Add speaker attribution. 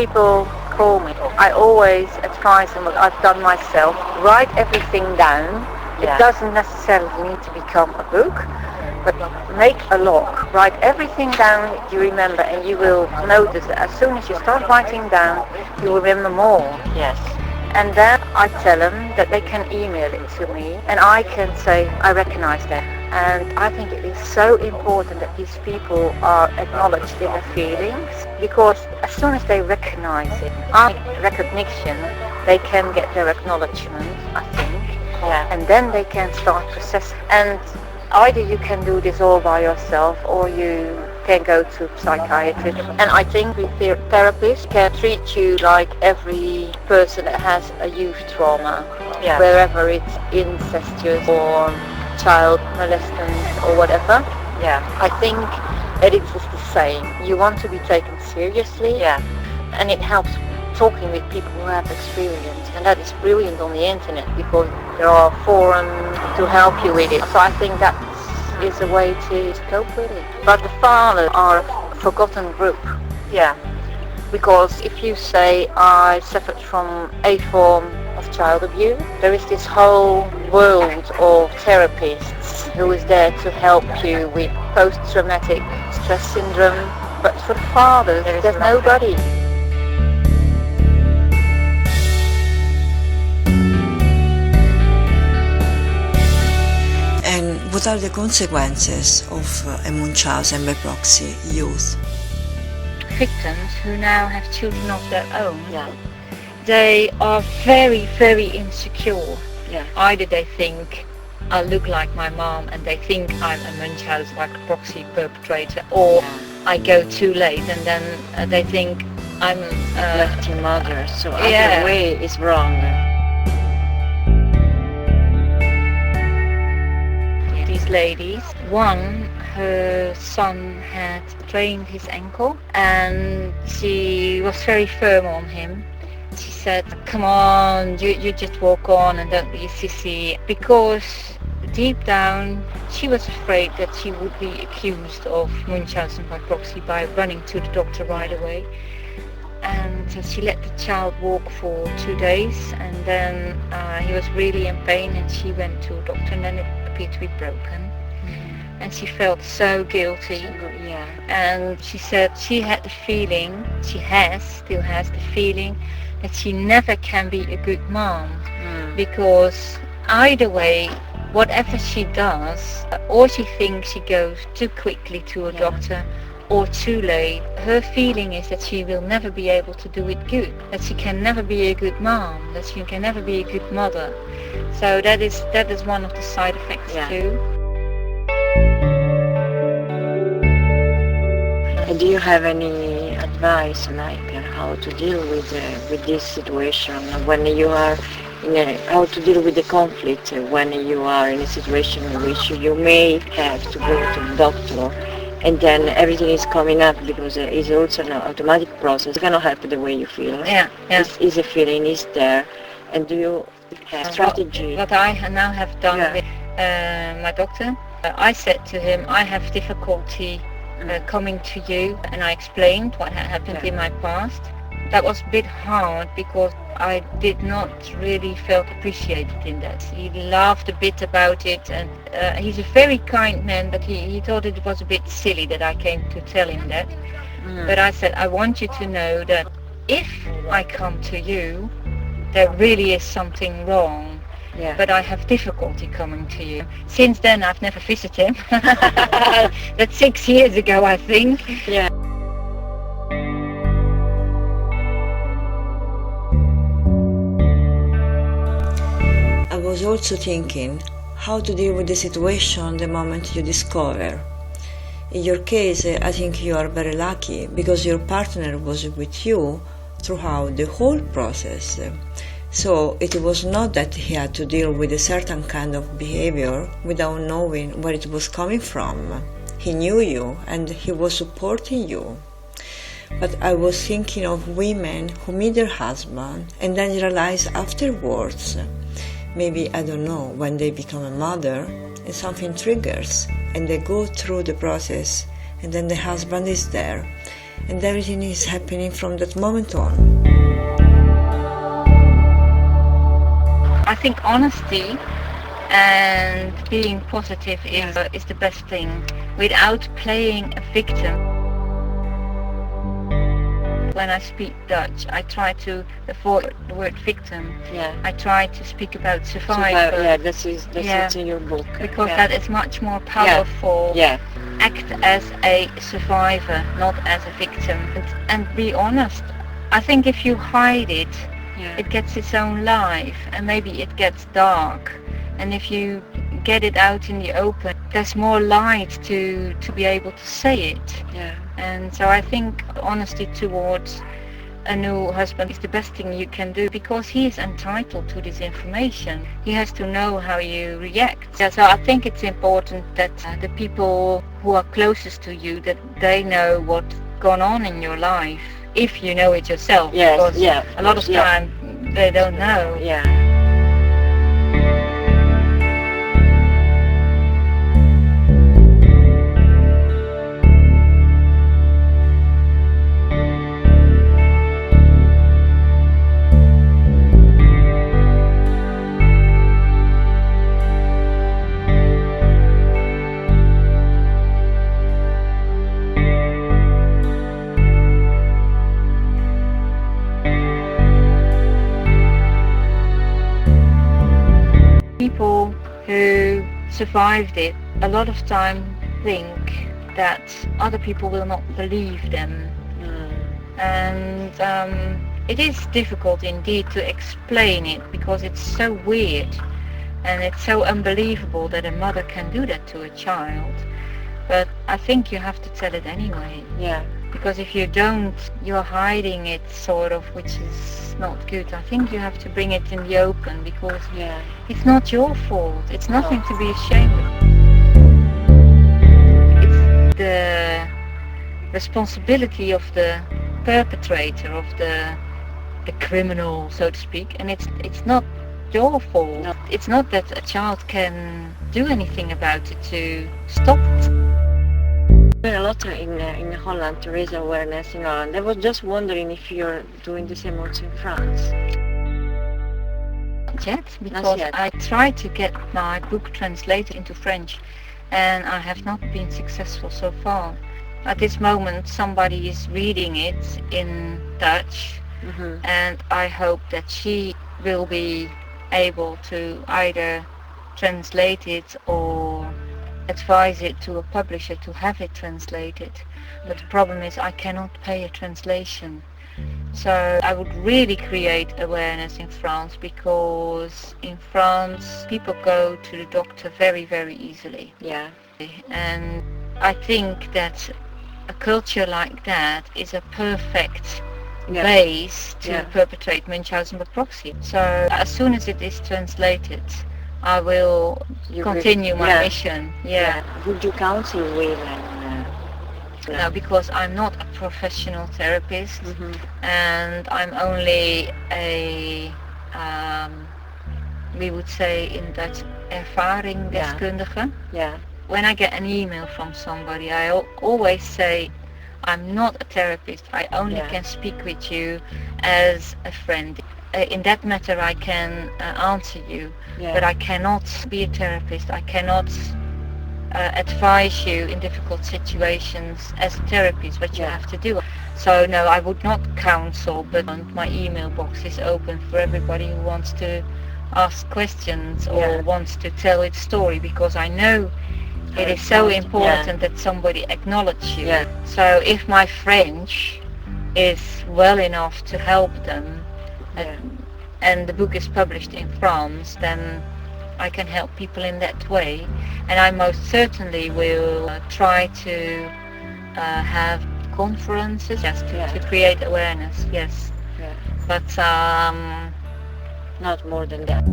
Speaker 1: people call me, I always advise them what I've done myself. Write everything down.
Speaker 2: Yeah.
Speaker 1: It doesn't necessarily need to become a book, but make a log. Write everything down you remember, and you will notice that as soon as you start writing down, you will remember more.
Speaker 2: Yes.
Speaker 1: And then I tell them that they can email it to me, and I can say, I recognize that. And I think it is so important that these people are acknowledged in their feelings, because as soon as they recognize it, after recognition, they can get their acknowledgement, I think.
Speaker 2: Yeah.
Speaker 1: And then they can start processing. And either you can do this all by yourself, or you can go to psychiatrist. And I think therapists can treat you like every person that has a youth trauma,
Speaker 2: Yeah.
Speaker 1: wherever it's incestuous or child molestation or whatever.
Speaker 2: Yeah.
Speaker 1: I think that it's just the same. You want to be taken seriously,
Speaker 2: Yeah.
Speaker 1: and it helps talking with people who have experience, and that is brilliant on the internet because there are forums to help you with it. So I think that is a way to cope with it. But the fathers are a forgotten group.
Speaker 2: Yeah.
Speaker 1: Because if you say I suffered from a form of child abuse, there is this whole world of therapists who is there to help you with post-traumatic stress syndrome. But for the fathers, there's nobody.
Speaker 3: And what are the consequences of a Munchausen by proxy youth?
Speaker 1: Victims who now have children of their own,
Speaker 2: Yeah.
Speaker 1: they are very, very insecure.
Speaker 2: Yeah.
Speaker 1: Either they think I look like my mom and they think I'm a Munchausen by proxy perpetrator, or I go too late and then they think I'm
Speaker 2: Left your mother. So
Speaker 1: Yeah.
Speaker 2: either way is wrong.
Speaker 1: These ladies. One, her son had sprained his ankle and she was very firm on him. She said, come on, you just walk on and don't be a sissy. Because deep down she was afraid that she would be accused of Munchausen by proxy by running to the doctor right away. And she let the child walk for 2 days, and then he was really in pain and she went to a doctor, and then it appeared to be broken. And she felt so guilty.
Speaker 2: Yeah.
Speaker 1: And she said she had the feeling, still has the feeling that she never can be a good mom, because either way, whatever she does, or she thinks she goes too quickly to a doctor or too late, her feeling is that she will never be able to do it good, that she can never be a good mom, that she can never be a good mother. So that is one of the side effects too.
Speaker 2: Do you have any advice, like how to deal with this situation when you are how to deal with the conflict when you are in a situation in which you may have to go to the doctor, and then everything is coming up because it's also an automatic process. It cannot help the way you feel.
Speaker 1: Yeah.
Speaker 2: It's a feeling, is there, and do you have strategy?
Speaker 1: What I now have done with my doctor, I said to him, I have difficulty coming to you, and I explained what had happened in my past. That was a bit hard because I did not really felt appreciated in that. He laughed a bit about it, and he's a very kind man, but he thought it was a bit silly that I came to tell him that. But I said, I want you to know that if I come to you, there really is something wrong.
Speaker 2: Yeah.
Speaker 1: But I have difficulty coming to you. Since then I've never visited him. That's 6 years ago, I think.
Speaker 2: Yeah.
Speaker 3: I was also thinking how to deal with the situation the moment you discover. In your case, I think you are very lucky because your partner was with you throughout the whole process. So it was not that he had to deal with a certain kind of behavior without knowing where it was coming from. He knew you and he was supporting you. But I was thinking of women who meet their husband and then realize afterwards, maybe, I don't know, when they become a mother and something triggers and they go through the process and then the husband is there and everything is happening from that moment on.
Speaker 1: I think honesty and being positive is the best thing, without playing a victim. When I speak Dutch, I try to avoid the word victim.
Speaker 2: Yeah.
Speaker 1: I try to speak about survivor.
Speaker 2: Yeah, that's it's in your book.
Speaker 1: Because that is much more powerful.
Speaker 2: Yeah.
Speaker 1: Act as a survivor, not as a victim. And be honest. I think if you hide it, it gets its own life, and maybe it gets dark. And if you get it out in the open, there's more light to be able to say it.
Speaker 2: Yeah.
Speaker 1: And so I think honesty towards a new husband is the best thing you can do, because he is entitled to this information. He has to know how you react. Yeah, so I think it's important that the people who are closest to you, that they know what's gone on in your life, if you know it yourself.
Speaker 2: Yes,
Speaker 1: because a lot of time they don't know.
Speaker 2: Yeah.
Speaker 1: People who survived it a lot of time think that other people will not believe them. And it is difficult indeed to explain it, because it's so weird and it's so unbelievable that a mother can do that to a child. But I think you have to tell it anyway.
Speaker 2: Yeah.
Speaker 1: Because if you don't, you're hiding it sort of, which is not good. I think you have to bring it in the open, because it's not your fault. It's nothing to be ashamed of. It's the responsibility of the perpetrator, of the criminal, so to speak, and it's not your fault.
Speaker 2: No.
Speaker 1: It's not that a child can do anything about it to stop it.
Speaker 2: A lot in Holland to raise awareness in Holland. I was just wondering if you're doing the same also in France.
Speaker 1: Not yet, because I tried to get my book translated into French, and I have not been successful so far. At this moment somebody is reading it in Dutch, and I hope that she will be able to either translate it or advise it to a publisher to have it translated. But the problem is I cannot pay a translation. So I would really create awareness in France, because in France people go to the doctor very, very easily.
Speaker 2: Yeah.
Speaker 1: And I think that a culture like that is a perfect base to perpetrate Munchausen by proxy. So as soon as it is translated, I will continue my mission. Yeah.
Speaker 2: Would you counsel women?
Speaker 1: No, because I'm not a professional therapist, and I'm only a, we would say in Dutch, ervaringsdeskundige.
Speaker 2: Yeah.
Speaker 1: When I get an email from somebody, I always say, I'm not a therapist. I only can speak with you as a friend. In that matter I can answer you, but I cannot be a therapist. I cannot advise you in difficult situations as a therapist, what you have to do. So no, I would not counsel, but my email box is open for everybody who wants to ask questions or wants to tell its story, because I know it is so important that somebody acknowledges you. So if my French is well enough to help them, and the book is published in France, then I can help people in that way. And I most certainly will try to have conferences to create awareness, but
Speaker 2: not more than that.